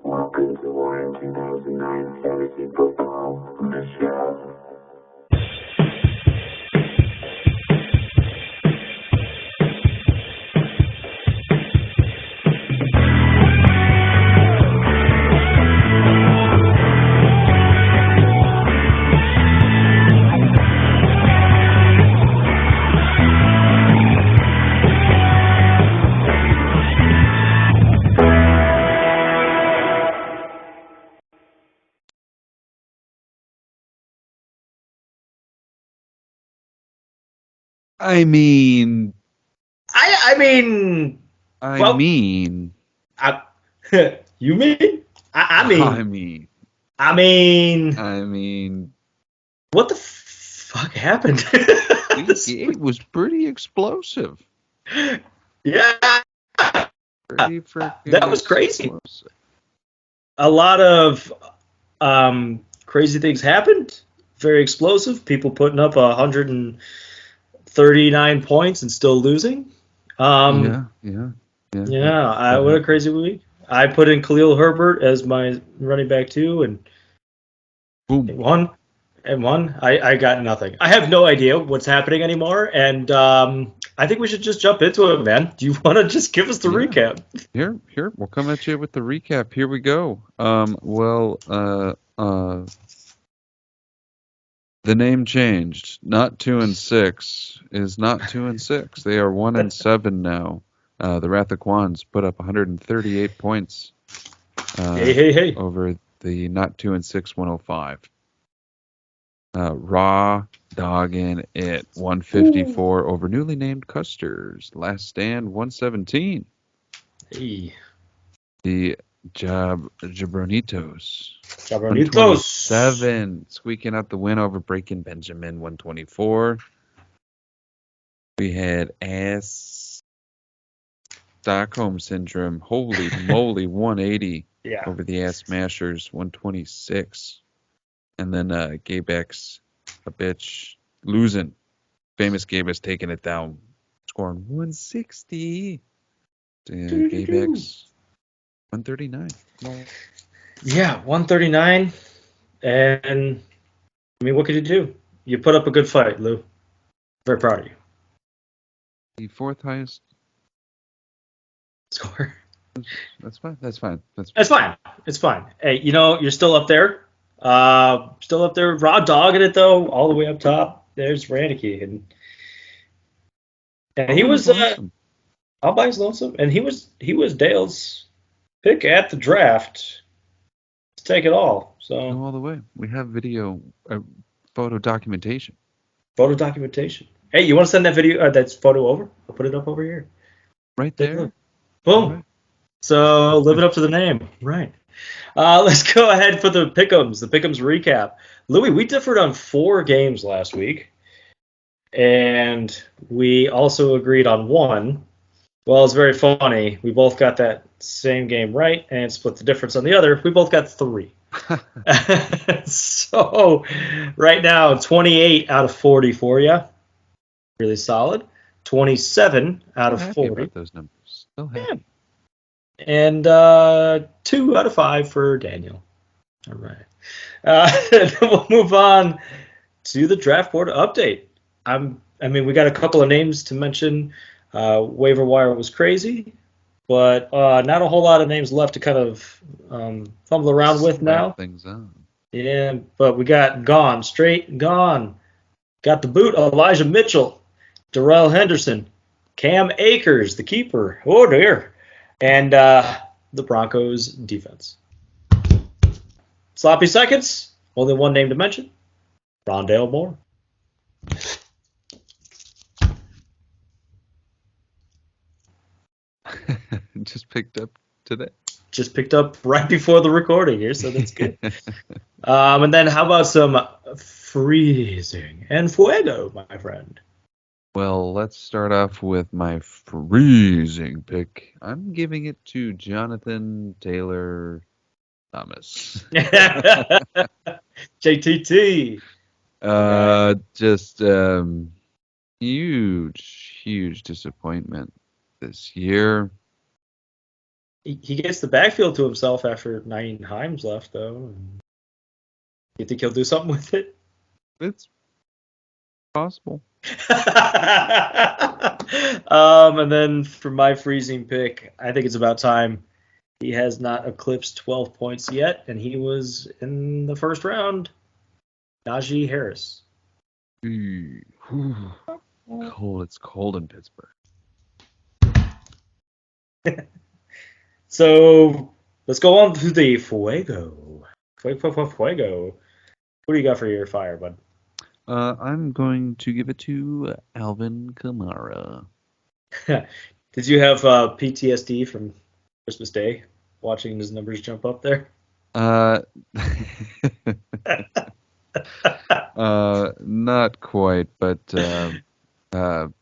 Welcome to Warren 2009 Fantasy Football, the show. I mean, I mean, I well, mean, I, you mean? I I mean, mean, I mean, I mean, what the fuck happened? week 8 was pretty explosive. Yeah, Pretty freaking that was crazy. explosive. A lot of crazy things happened. Very explosive. People putting up 139 points and still losing. Yeah. What a crazy week. I put in Khalil Herbert as my running back too, and Boom. won. I got nothing. I have no idea what's happening anymore, and I think we should just jump into it, man. Do you want to just give us the recap? Here, we'll come at you with the recap. Here we go. The name changed. Not 2-6 is not 2-6. They are 1-7 now. The Wrath of Quans put up 138 points. Hey. Over the not 2-6 105. Raw dogging it 154 over newly named Custers. Last Stand 117. Hey. The Jabronitos. 127, squeaking out the win over Breaking Benjamin 124. We had Stockholm Syndrome. Holy moly, 180 over the Ass Smashers 126. And then Gabex, a bitch, losing. Famous Gabex taking it down, scoring 160. Gabex 139. Yeah, 139. And I mean, what could you do? You put up a good fight, Lou. Very proud of you. The fourth highest score. That's fine. It's fine. Hey, you're still up there. Raw dogging it though, all the way up top. There's Ranicky, and he was all by his lonesome, and he was Dale's pick at the draft to take it all. So go all the way. We have video, photo documentation. Hey, you want to send that video, that photo over? I'll put it up over here. Right there. Boom. Right. So living up to the name, right? Let's go ahead for the pick'ems. The pick'ems recap. Louis, we differed on 4 games last week, and we also agreed on 1. Well, it's very funny. We both got that same game right and split the difference on the other. We both got 3. So right now, 28 out of 40 for you. Really solid. 27 out of 40. About those numbers. Still happy. Yeah. And 2 out of 5 for Daniel. All right. Then we'll move on to the draft board update. We got a couple of names to mention. Waiver wire was crazy, but not a whole lot of names left to kind of fumble around with now. Things on. Yeah, but we got straight gone. Got the boot, Elijah Mitchell, Darrell Henderson, Cam Akers, the keeper. Oh, dear. And the Broncos defense. Sloppy seconds. Only one name to mention. Rondale Moore. Just picked up today. Just picked up right before the recording here, so that's good. And then how about some freezing and fuego, my friend? Well, let's start off with my freezing pick. I'm giving it to Jonathan Taylor Thomas. JTT. Just huge disappointment this year. He gets the backfield to himself after 9 Himes left, though. You think he'll do something with it? It's possible. And then for my freezing pick, I think it's about time. He has not eclipsed 12 points yet, and he was in the first round. Najee Harris. Ooh. Cold. It's cold in Pittsburgh. So let's go on to the Fuego. Fuego. What do you got for your fire, bud? I'm going to give it to Alvin Kamara. Did you have PTSD from Christmas Day watching his numbers jump up there? Not quite, but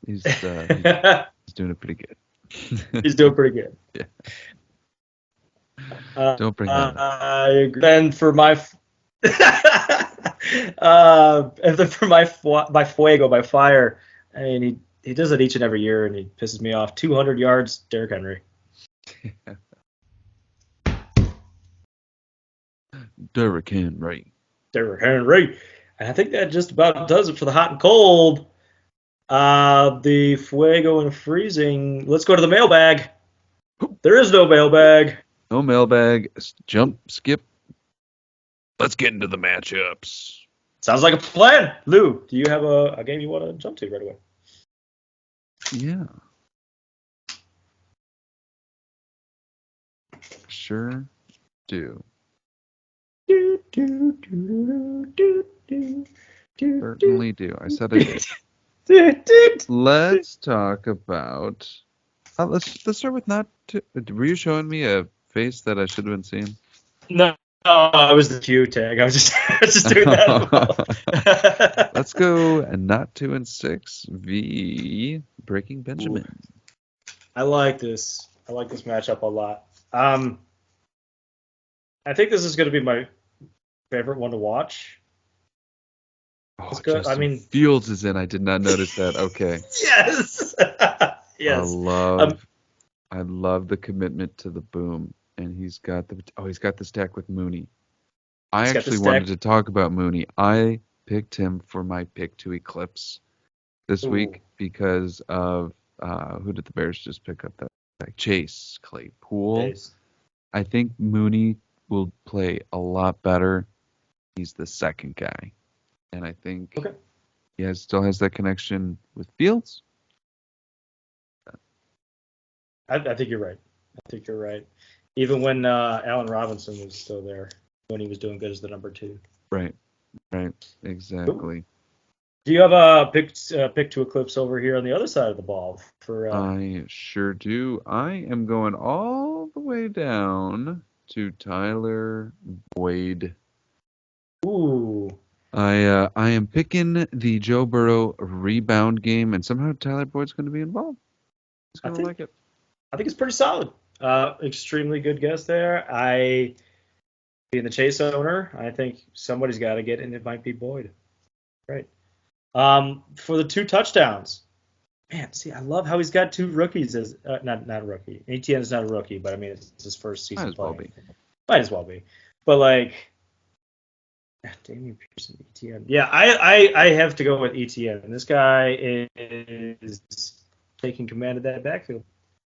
he's doing it pretty good. He's doing pretty good. Yeah. Don't bring that up. I agree. And for my and then for my Fuego, my fire, I mean, he does it each and every year, and he pisses me off. 200 yards, Derrick Henry. Derrick Henry. Derrick Henry. And I think that just about does it for the hot and cold. The Fuego and freezing. Let's go to the mailbag. There is no mailbag. No mailbag. Jump, skip. Let's get into the matchups. Sounds like a plan. Lou, do you have a game you want to jump to right away? Yeah. Sure do. Certainly do. I said I did. Let's talk about. Let's start with not. Were you showing me a face that I should have been seeing? No, it was the Q tag. I was just doing that. Let's go not 2 and 6 v Breaking Benjamin. Ooh. I like this matchup a lot. I think this is going to be my favorite one to watch. Oh, I mean, Fields is in. I did not notice that. Okay. Yes. Yes. I love the commitment to the boom, and he's got the stack with Mooney. I actually wanted to talk about Mooney. I picked him for my pick to eclipse this week because of who did the Bears just pick up that Chase Claypool. I think Mooney will play a lot better. He's the second guy. And I think he still has that connection with Fields. I think you're right. Even when Allen Robinson was still there, when he was doing good as the number 2. Right. Exactly. Do you have a pick to eclipse over here on the other side of the ball? I sure do. I am going all the way down to Tyler Boyd. Ooh. I am picking the Joe Burrow rebound game, and somehow Tyler Boyd's going to be involved. He's going to like it. I think it's pretty solid. Extremely good guess there. Being the Chase owner, I think somebody's got to get, and it might be Boyd. Right. For the 2 touchdowns, man, see, I love how he's got 2 rookies as not a rookie. ATN is not a rookie, but I mean it's his first season playing. Might as well be. But like Damian Pearson, ETN. Yeah, I have to go with ETN. This guy is taking command of that backfield.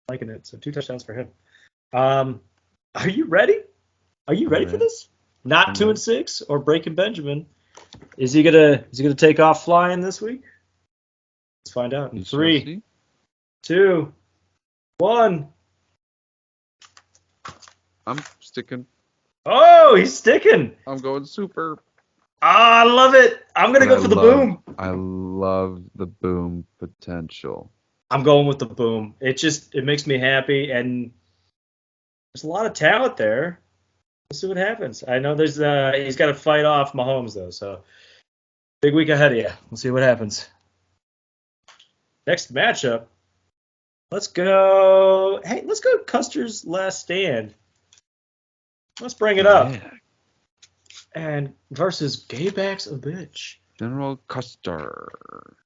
Liking it. So 2 touchdowns for him. Are you ready? Are you ready for this? Not 2 and 6 or Breaking Benjamin. Is he gonna take off flying this week? Let's find out. In 3, 2, 1. I'm sticking. Oh, he's sticking. I'm going super. I love it. I'm going to go for the boom. I love the boom potential. I'm going with the boom. It makes me happy, and there's a lot of talent there. We'll see what happens. I know he's got to fight off Mahomes, though, so big week ahead of you. We'll see what happens. Next matchup. Let's go Custer's Last Stand. Let's bring it up. Yeah. And versus Gaybacks a bitch. General Custer.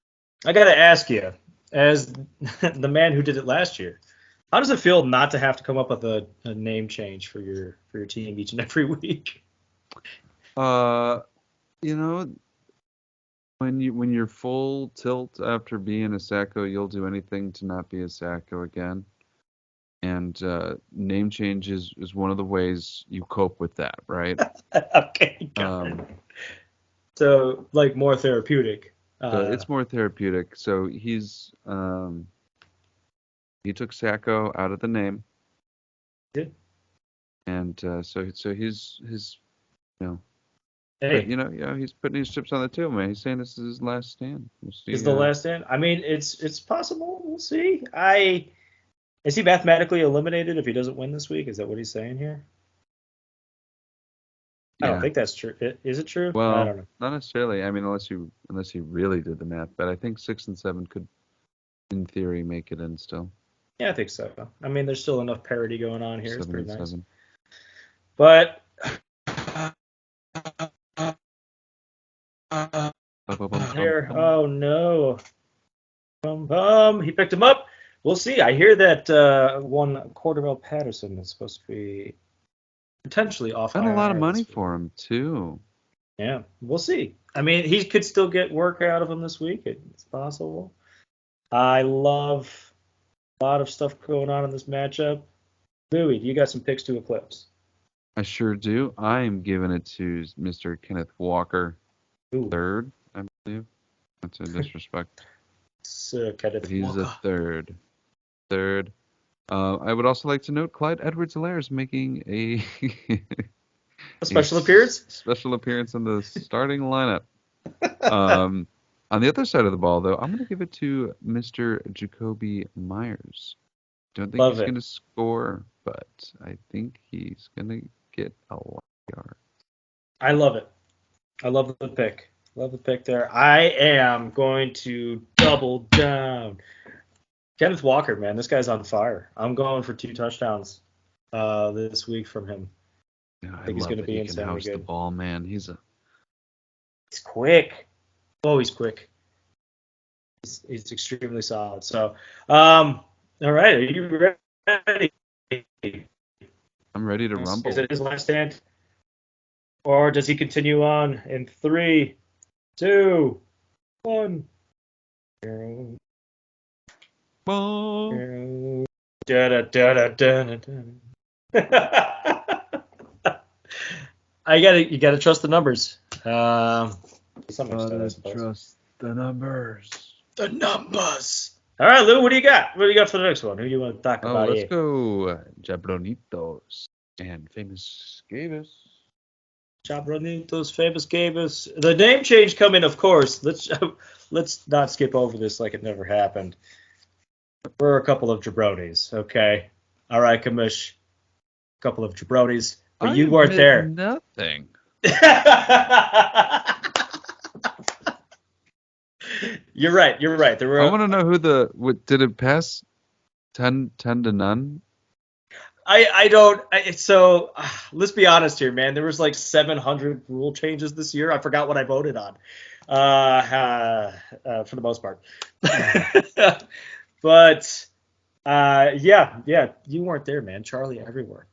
I got to ask you, as the man who did it last year, How does it feel not to have to come up with a name change for your team each and every week? You know, when you're full tilt after being a Sacco, you'll do anything to not be a Sacco again. And name change is one of the ways you cope with that, right? Okay, got it. So, like, more therapeutic. So it's more therapeutic. So he took Sacco out of the name. Did. And so he's you know. Hey, But he's putting his chips on the table, man. He's saying this is his last stand. We'll see, is the last stand? I mean, it's possible. We'll see. Is he mathematically eliminated if he doesn't win this week? Is that what he's saying here? I don't think that's true. Is it true? Well, I don't know. not necessarily. I mean, unless you really did the math. But I think 6 and 7 could, in theory, make it in still. Yeah, I think so. I mean, there's still enough parity going on here. It's pretty nice. 7. But here, oh no, he picked him up. We'll see. I hear that one Cordell Patterson is supposed to be potentially off. Got a lot of money for him too. Yeah, we'll see. I mean, he could still get work out of him this week. It's possible. I love a lot of stuff going on in this matchup. Louis, you got some picks to eclipse? I sure do. I am giving it to Mr. Kenneth Walker, third, I believe. That's a disrespect. Kenneth He's Walker. a third. I would also like to note Clyde Edwards-Helaire is making a special appearance? Special appearance in the starting lineup. On the other side of the ball, though, I'm going to give it to Mr. Jacoby Myers. Don't think he's going to score, but I think he's going to get a lot of yards. I love it. I love the pick. Love the pick there. I am going to double down. Kenneth Walker, man, this guy's on fire. I'm going for 2 touchdowns this week from him. Yeah, I think he's going to be insanely good. The ball, man. He's quick. Oh, he's quick. He's extremely solid. So, all right, are you ready? I'm ready to rumble. Is it his last stand? Or does he continue on in 3, 2, 1? Ball. You gotta trust the numbers. Trust the numbers. The numbers. All right, Lou, what do you got? What do you got for the next one? Who do you want to talk about? Let's go Jabronitos and Famous Gavis. Jabronitos, Famous Gavis. The name change coming, of course. Let's not skip over this like it never happened. We're a couple of jabronis, okay? All right, Kamish. A couple of jabronis. But you weren't there. Nothing. You're right. I want to know who did it pass 10 to none? I don't. So let's be honest here, man. There was like 700 rule changes this year. I forgot what I voted on, for the most part. But yeah, you weren't there, man. Charlie everywhere.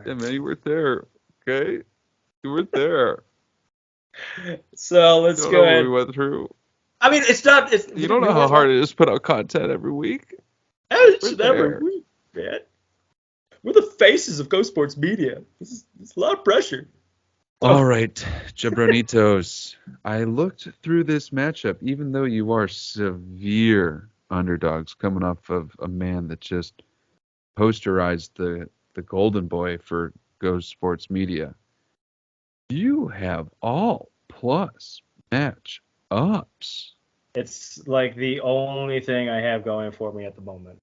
Yeah, man, you weren't there. Okay, you weren't there. So let's go ahead. What we went through. I mean, it's not. You don't know how hard it is to put out content every week. Every week, man. We're the faces of Go Sports Media. It's a lot of pressure. All right, Jabronitos. I looked through this matchup, even though you are severe underdogs coming off of a man that just posterized the golden boy for Go Sports Media. You have all plus match ups. It's like the only thing I have going for me at the moment.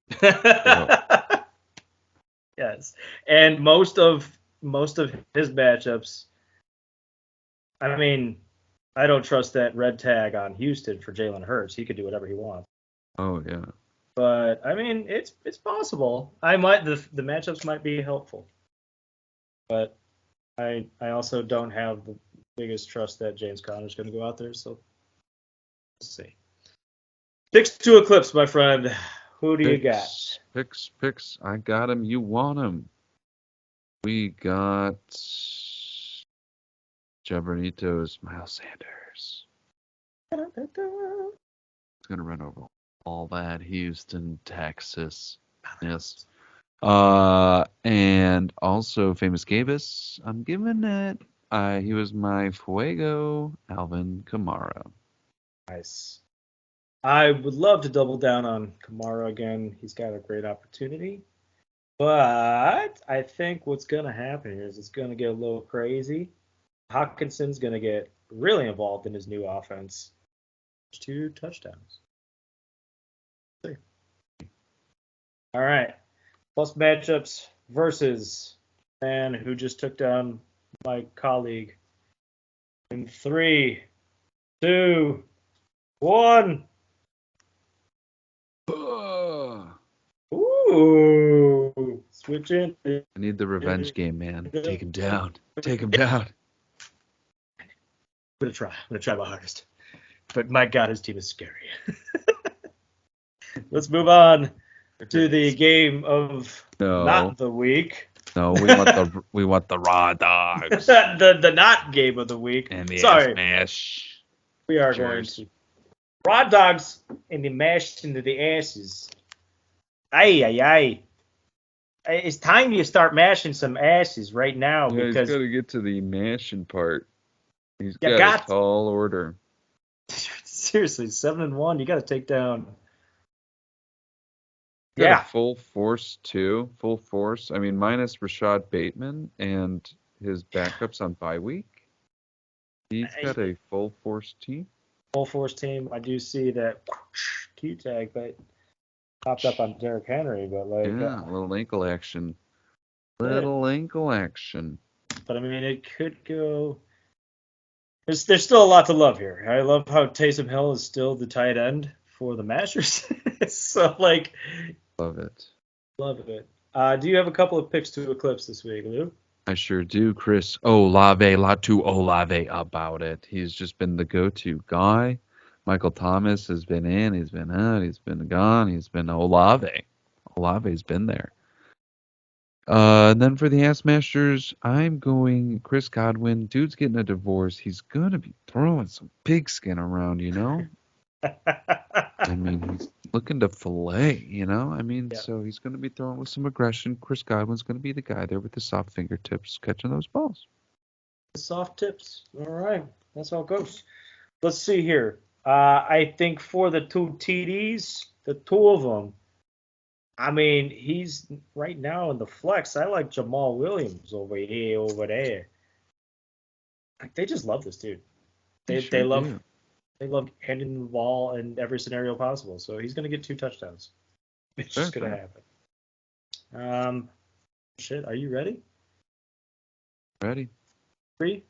Yes, and most of his matchups. I mean, I don't trust that red tag on Houston for Jalen Hurts. He could do whatever he wants. Oh yeah. But I mean, it's possible. The matchups might be helpful, but I also don't have the biggest trust that James Conner's going to go out there. So let's see. Picks to eclipse, my friend. Who do you got? Picks. I got him. You want him. We got Jabronitos, Miles Sanders. It's going to run over all that. Houston, Texas. Yes. And also Famous Gavis. I'm giving it. He was my Fuego, Alvin Kamara. Nice. I would love to double down on Kamara again. He's got a great opportunity. But I think what's going to happen is it's going to get a little crazy. Hawkinson's going to get really involved in his new offense. 2 touchdowns. See. All right. Plus matchups versus man who just took down my colleague. In 3, 2, 1. Ooh, switch in. I need the revenge game, man. Take him down. Take him down. I'm gonna try my hardest. But my God, his team is scary. Let's move on to the game of not the week. No, we want the raw dogs. the not game of the week. And the Sorry. mash. We are going to raw dogs and the mashed into the asses. Ay. It's time you start mashing some asses right now Yeah, because he's got to get to the mashing part. He's You got a tall order. seriously 7-1. You got to take down. Got a full force too. Full force. I mean, minus Rashad Bateman and his backups on bye week. He's got a full force team. Full force team. I do see that Q tag, but popped up on Derrick Henry, but like a little ankle action. Ankle action. But I mean, it could go. There's still a lot to love here. I love how Taysom Hill is still the tight end for the Masters. So like, love it. Do you have a couple of picks to eclipse this week, Lou? I sure do, Chris. Latu Olave about it. He's just been the go-to guy. Michael Thomas has been in, he's been out, he's been gone, he's been Olave. Olave's been there. And then for the Ass Masters, I'm going Chris Godwin. Dude's getting a divorce. He's going to be throwing some pigskin around, you know? I mean, he's looking to fillet, you know? I mean, so he's going to be throwing with some aggression. Chris Godwin's going to be the guy there with the soft fingertips catching those balls. Soft tips. All right. That's how it goes. Let's see here. I think for the 2 TDs, the 2 of them, I mean, he's right now in the flex. I like Jamal Williams over there. Like, they just love this dude. They love handing the ball in every scenario possible. So he's going to get 2 touchdowns. It's just going to happen. Are you ready? Ready. 3,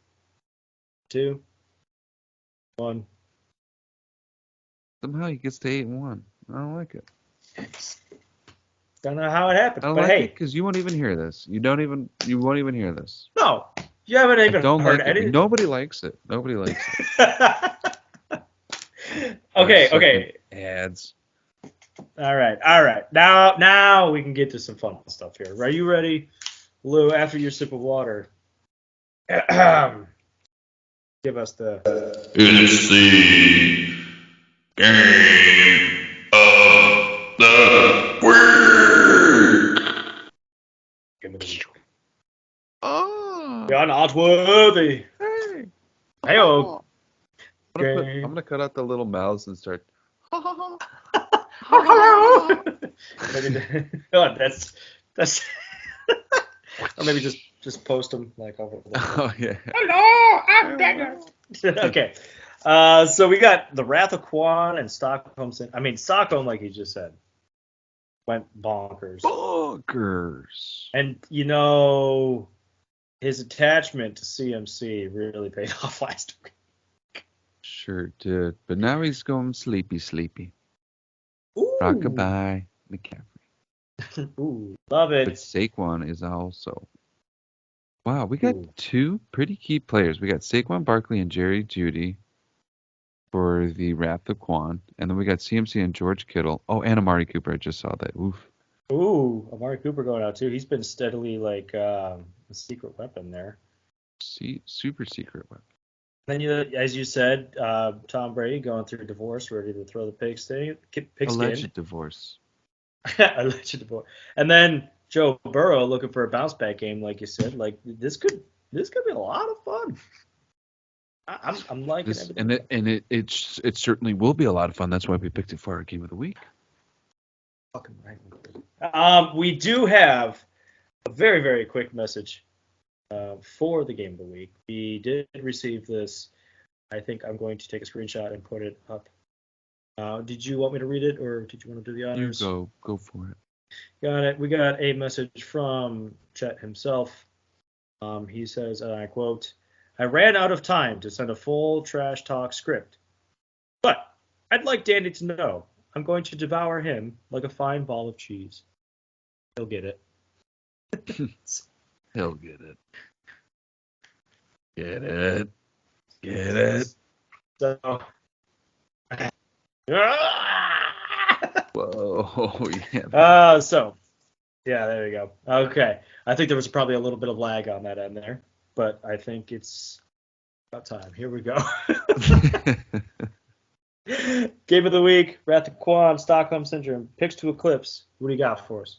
2, 1. Somehow he gets to 8-1. I don't like it. Don't know how it happened. I don't but like hey, it because you won't even hear this. You won't even hear this. No, you haven't even heard it. Nobody likes it. Okay. Ads. All right. Now we can get to some fun stuff here. Are you ready, Lou? After your sip of water, give us the. It's the game of the week. Oh. You're not worthy. Hey. Hey-o. I'm gonna cut out the little mouths and start. Oh, that's. Or maybe just post them like over the. Oh yeah. Hello, I'm better. Okay. So we got the Wrath of Quan and Stockholm. I mean, Stockholm, like he just said, went bonkers. And his attachment to CMC really paid off last week. Sure did. But now he's going sleepy. Ooh. Rockabye McCaffrey. Ooh, love it. But Saquon is also. Wow, we got 2 pretty key players. We got Saquon Barkley and Jerry Jeudy. for the Wrath of Quan. And then we got CMC and George Kittle. Oh, and Amari Cooper. I just saw that. Oof. Ooh, Amari Cooper going out too. He's been steadily like a secret weapon there. Super secret weapon. Then as you said, Tom Brady going through a divorce, ready to throw the pigskin. Alleged divorce. Alleged divorce. And then Joe Burrow looking for a bounce back game, like you said. Like this could be a lot of fun. I'm liking everything. It certainly will be a lot of fun. That's why we picked it for our game of the week. Fucking right. We do have a very, very quick message for the game of the week. We did receive this. I think I'm going to take a screenshot and put it up. Did you want me to read it, or did you want to do the honors? You go for it. Got it. We got a message from Chet himself. He says, and I quote, "I ran out of time to send a full trash talk script, but I'd like Danny to know I'm going to devour him like a fine ball of cheese. He'll get it." He'll get it. Get it. Get it. So, whoa, yeah. Yeah, there you go. Okay. I think there was probably a little bit of lag on that end there, but I think it's about time. Here we go. Game of the week, Wrath of Quan, Stockholm Syndrome, picks to Eclipse. What do you got for us?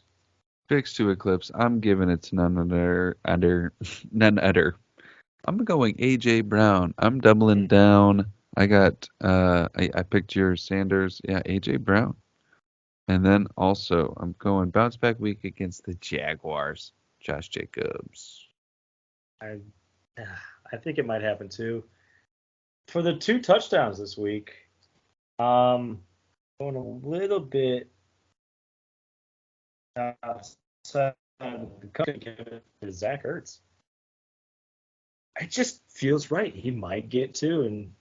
Picks to Eclipse. I'm giving it to none other. I'm going AJ Brown. I'm doubling down. I got I picked your Sanders. Yeah, AJ Brown. And then also I'm going bounce back week against the Jaguars. Josh Jacobs. I think it might happen too. For the 2 touchdowns this week, going a little bit outside of the country, give it to Zach Ertz. It just feels right. He might get 2 and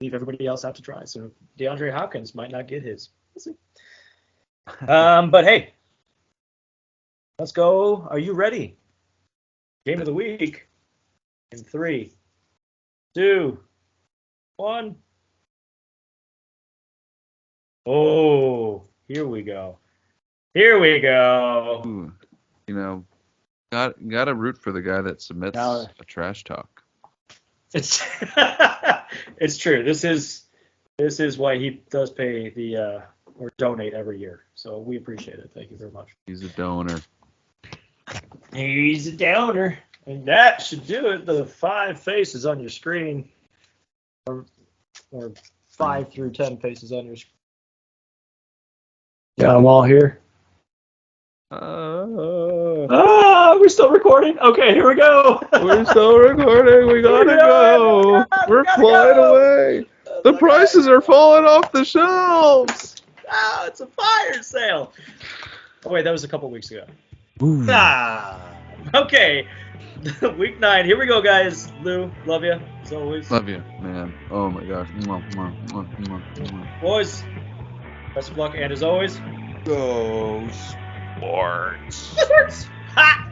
leave everybody else out to dry. So DeAndre Hopkins might not get his. We'll see. But hey, let's go. Are you ready? Game of the week in 3, 2, 1. Oh, here we go. Ooh, got to root for the guy that submits a trash talk. It's it's true. This is why he does pay or donate every year. So we appreciate it. Thank you very much. He's a donor. He's a donor. And that should do it. The 5 faces on your screen, or 5 through 10 faces on your screen. Got them all here. We're still recording? Okay, here we go. We're still recording. We gotta go. We're flying away. The prices are falling off the shelves. Oh, it's a fire sale. Oh, wait, that was a couple weeks ago. Ooh. Okay. Week 9. Here we go, guys. Lou, love you, as always. Love you, man. Oh, my gosh. Mwah, mwah, mwah, mwah, mwah. Boys, best of luck, and as always, Go Sports. Sports! Ha!